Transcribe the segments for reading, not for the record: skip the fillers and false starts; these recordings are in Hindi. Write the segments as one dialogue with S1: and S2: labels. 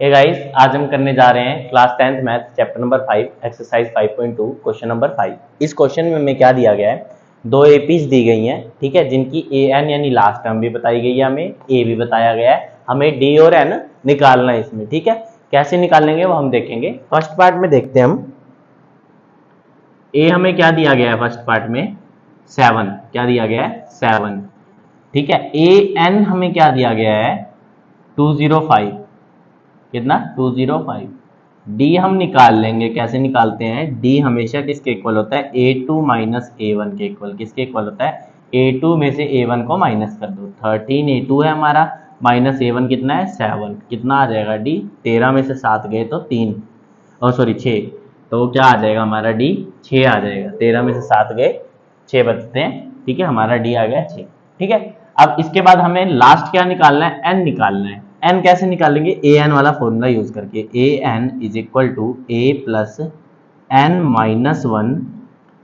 S1: हे गाइस, आज हम करने जा रहे हैं class 10th math chapter number 5 exercise 5.2 question number 5। इस क्वेश्चन में हमें क्या दिया गया है, दो एपीज दी गई हैं, ठीक है, जिनकी ए एन यानी लास्ट टर्म भी बताई गई है, हमें ए भी बताया गया है, हमें डी और एन निकालना है इसमें। ठीक है, कैसे निकालेंगे वो हम देखेंगे। फर्स्ट पार्ट में देखते हैं हम, ए हमें क्या दिया गया है फर्स्ट पार्ट में, 7। क्या दिया गया है, 7। ठीक है, ए एन हमें क्या दिया गया है, 205। कितना, 205। डी हम निकाल लेंगे, कैसे निकालते हैं, डी हमेशा किसके इक्वल होता है, a2 माइनस a1 के इक्वल। किसके इक्वल होता है, a2 में से a1 को माइनस कर दो। 13 a2 है हमारा, माइनस a1 कितना है, 7। कितना आ जाएगा डी, 13 में से 7 गए तो 3, और सॉरी 6, तो क्या आ जाएगा हमारा डी, 6 आ जाएगा। 13 में से 7 गए 6 बचते हैं। ठीक है, हमारा डी आ गया 6। ठीक है, अब इसके बाद हमें लास्ट क्या निकालना है, एन निकालना है। एन कैसे निकालेंगे, ए एन वाला फॉर्मूला यूज करके। A N is equal to A plus N minus 1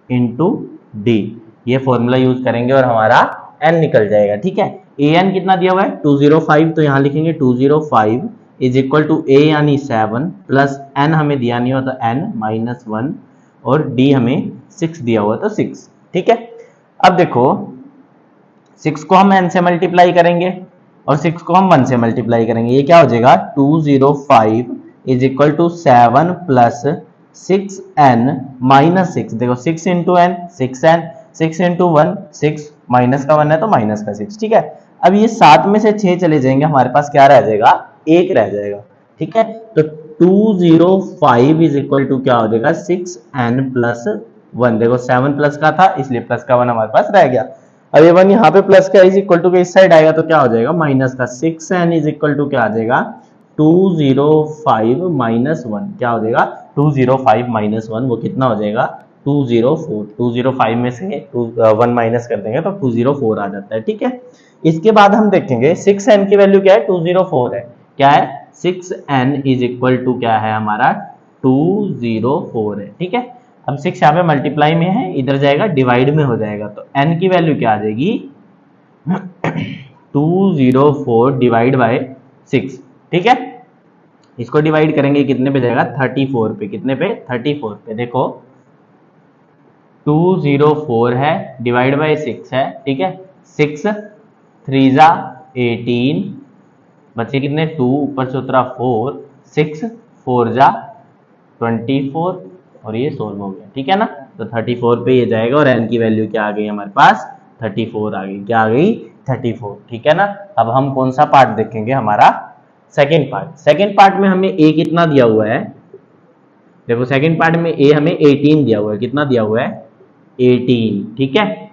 S1: into D, ये फॉर्मूला यूज करेंगे और हमारा एन निकल जाएगा। ठीक है, ए एन कितना दिया हुआ है, 205, तो यहाँ लिखेंगे 205 इज इक्वल टू ए यानी 7 प्लस एन हमें दिया नहीं हुआ तो एन माइनस 1, और डी हमें 6 दिया हुआ तो 6। ठीक है, अब देखो 6 को हम n से मल्टीप्लाई करेंगे और 6 को हम 1 से मल्टीप्लाई करेंगे। ये क्या हो जाएगा, 205 is equal to 7 plus 6n minus 6। देखो 6 into N 6n, 6 into 1 6, minus का 1 है तो माइनस का 6। ठीक है, अब ये 7 में से 6 चले जाएंगे, हमारे पास क्या रह जाएगा, 1 रह जाएगा। ठीक है, तो 205 इज इक्वल टू क्या हो जाएगा, 6n प्लस 1। देखो 7 प्लस का था इसलिए प्लस का 1 हमारे पास रह गया। अब ये 1 यहाँ पे प्लस का इज इक्वल टू के इस साइड आएगा तो क्या हो जाएगा, माइनस का। 6n इज इक्वल टू क्या आ जाएगा, 205 माइनस 1। क्या हो जाएगा, 205 माइनस 1, वो कितना हो जाएगा, 204। 205 में से 1 माइनस कर देंगे तो 204 आ जाता है। ठीक है, इसके बाद हम देखेंगे 6n की वैल्यू क्या है, 204 है। क्या है, 6n इज इक्वल टू क्या है हमारा, 204 है। ठीक है, अब 6 यहाँ पे मल्टीप्लाई में है, इधर जाएगा डिवाइड में हो जाएगा, तो n की वैल्यू क्या आ जाएगी, 204 डिवाइड बाय 6। ठीक है, इसको डिवाइड करेंगे कितने पे जाएगा, 34 पे। कितने पे, 34 पे। देखो 204 है डिवाइड बाय 6 है। ठीक है, 6 3 जा 18, बचे कितने 2, ऊपर से उतरा 4, 6 4 जा 24, और ये सोल्व हो गया। ठीक है ना, तो 34 पे ये जाएगा और n की वैल्यू क्या आ गई हमारे पास, 34 आ गई। क्या आ गई, 34। ठीक है ना, अब हम कौन सा पार्ट देखेंगे, हमारा सेकेंड पार्ट। सेकेंड पार्ट में हमें a कितना दिया हुआ है, देखो सेकेंड पार्ट में a हमें 18 दिया हुआ है। कितना दिया हुआ है, 18। ठीक है,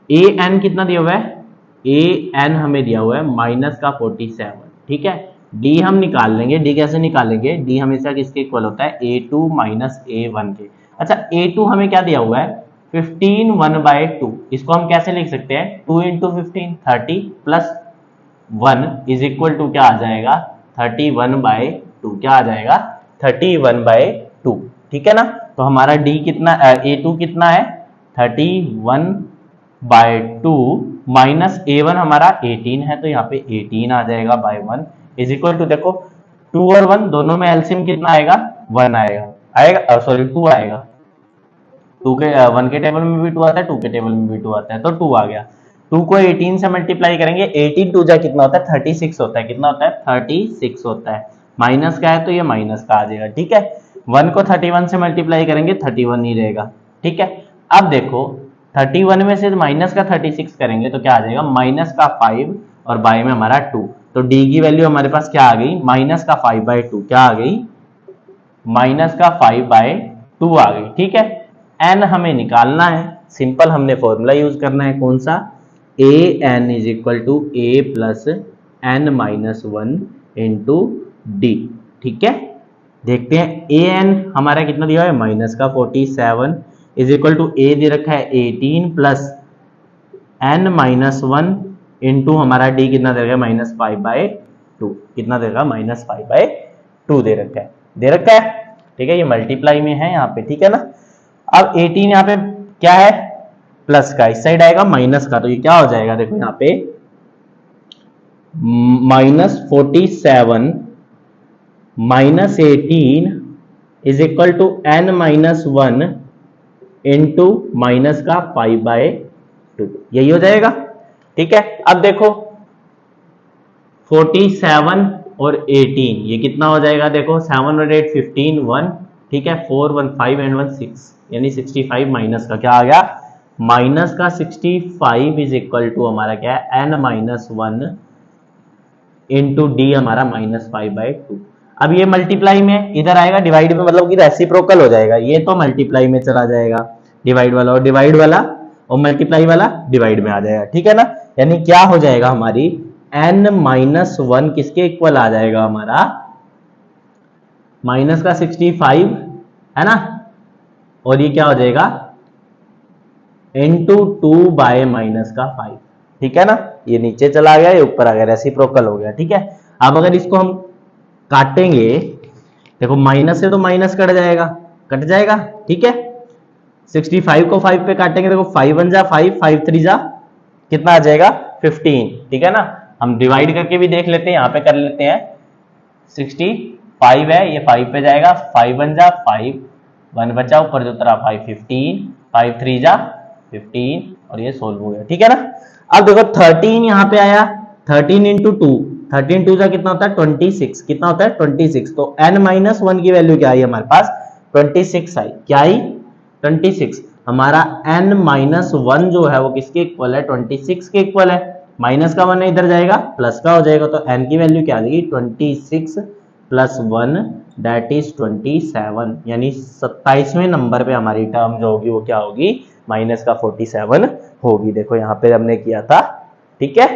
S1: a n कितना दिया हुआ है, a n हमें दिया हुआ है माइनस का 47। ठीक है, d हम निकाल लेंगे। d कैसे निकालेंगे, d हमेशा किसके इक्वल होता है, a2 माइनस a1 के। अच्छा, a2 हमें क्या दिया हुआ है, 15 1/2। इसको हम कैसे लिख सकते हैं, 2 into 15 30 plus 1 is equal to क्या आ जाएगा, 31/2। क्या आ जाएगा, 31/2। ठीक है ना, तो हमारा d कितना, a2 कितना है, 31/2 माइनस a1 हमारा 18 है, तो यहाँ पे 18 आ जाएगा बाय 1 इज इक्वल टू, देखो 2 और 1 दोनों में एलसीएम कितना आएगा, 1 आएगा, सॉरी 2 आएगा। 2 के 1 के टेबल में भी 2 आता है, 2 के टेबल में भी 2 आता है, तो 2 आ गया। 2 को 18 से मल्टीप्लाई करेंगे, 18 2 जा कितना होता है, 36 होता है। कितना होता है, 36 होता है। माइनस का है तो ये माइनस का आ जाएगा। ठीक है, 1 को 31 से मल्टीप्लाई करेंगे, 31 ही रहेगा। ठीक है, अब देखो 31 में से माइनस का 36 करेंगे तो क्या आ जाएगा, माइनस का 5 और बाय में हमारा 2, तो डी की वैल्यू हमारे पास क्या आ गई, माइनस का 5/2। क्या आ गई, माइनस का 5/2 आ गई। ठीक है, एन हमें निकालना है, सिंपल हमने फॉर्मूला यूज करना है, कौन सा, A N is equal to A plus N minus 1 into D. ठीक है, देखते हैं ए एन हमारा कितना दिया है, माइनस का 47 इज इक्वल टू ए दे रखा है 18 प्लस एन माइनस 1 इंटू हमारा डी कितना दे रखा है, माइनस 5/2। कितना दे रखा है, माइनस 5/2 दे रखा है, दे रखा है। ठीक है, ये मल्टीप्लाई में है यहाँ पे। ठीक है ना, अब 18 यहाँ पे क्या है, प्लस का, इस साइड आएगा माइनस का, तो ये क्या हो जाएगा, देखो यहाँ पे minus 47 -18 is equal to n minus 1 into minus का 5/2, यही हो जाएगा। ठीक है, अब देखो 47 और 18 ये कितना हो जाएगा, देखो 7 और 8 15 1, ठीक है, 4 1 5 एंड 1 6, यानी 65 माइनस का क्या आ गया, माइनस का 65 इज इक्वल टू हमारा क्या है n माइनस 1 इंटू डी हमारा -5/2। अब ये मल्टीप्लाई में इधर आएगा, डिवाइड में मतलब कि रेसिप्रोकल हो जाएगा, ये तो मल्टीप्लाई में चला जाएगा, डिवाइड वाला और डिवाइड वाला और मल्टीप्लाई वाला डिवाइड में आ जाएगा। ठीक है ना, यानी क्या हो जाएगा हमारी n माइनस 1 किसके इक्वल आ जाएगा हमारा, माइनस का 65 है ना, और ये क्या हो जाएगा इंटू 2/-5। ठीक है ना, ये नीचे चला गया, ये ऊपर आ गया, रेसिप्रोकल हो गया। ठीक है, अब अगर इसको हम काटेंगे, देखो माइनस से तो माइनस कट जाएगा। ठीक है, 65 को 5 पे काटेंगे, देखो 5 1 जा 5, 5 3 जा कितना आ जाएगा 15। ठीक है ना, हम डिवाइड करके भी देख लेते हैं, यहाँ पे कर लेते हैं, 65 है, ये 5 पे जाएगा, 5 1 जा 5, 1 बचा ऊपर जो तरह 5 15, 5 3 जा 15 और ये सोल्व हो गया। ठीक है ना, अब देखो 13 यहाँ पे आया, 13 इंटू 2, 13 2 जा कितना होता है 26, कितना होता है 26, तो n माइनस 1 की वैल्यू क्या आई हमारे पास 26 आई, क्या आई 26। हमारा n माइनस 1 जो है वो किसके इक्वल है 26 के इक्वल है, माइनस का 1 इधर जाएगा प्लस का हो जाएगा, तो n की वैल्यू क्या आ जाएगी 26 प्लस 1 दैट इज 27, यानी 27वें नंबर पे हमारी टर्म जो होगी वो क्या होगी माइनस का 47 होगी। देखो यहाँ पे हमने किया था। ठीक है,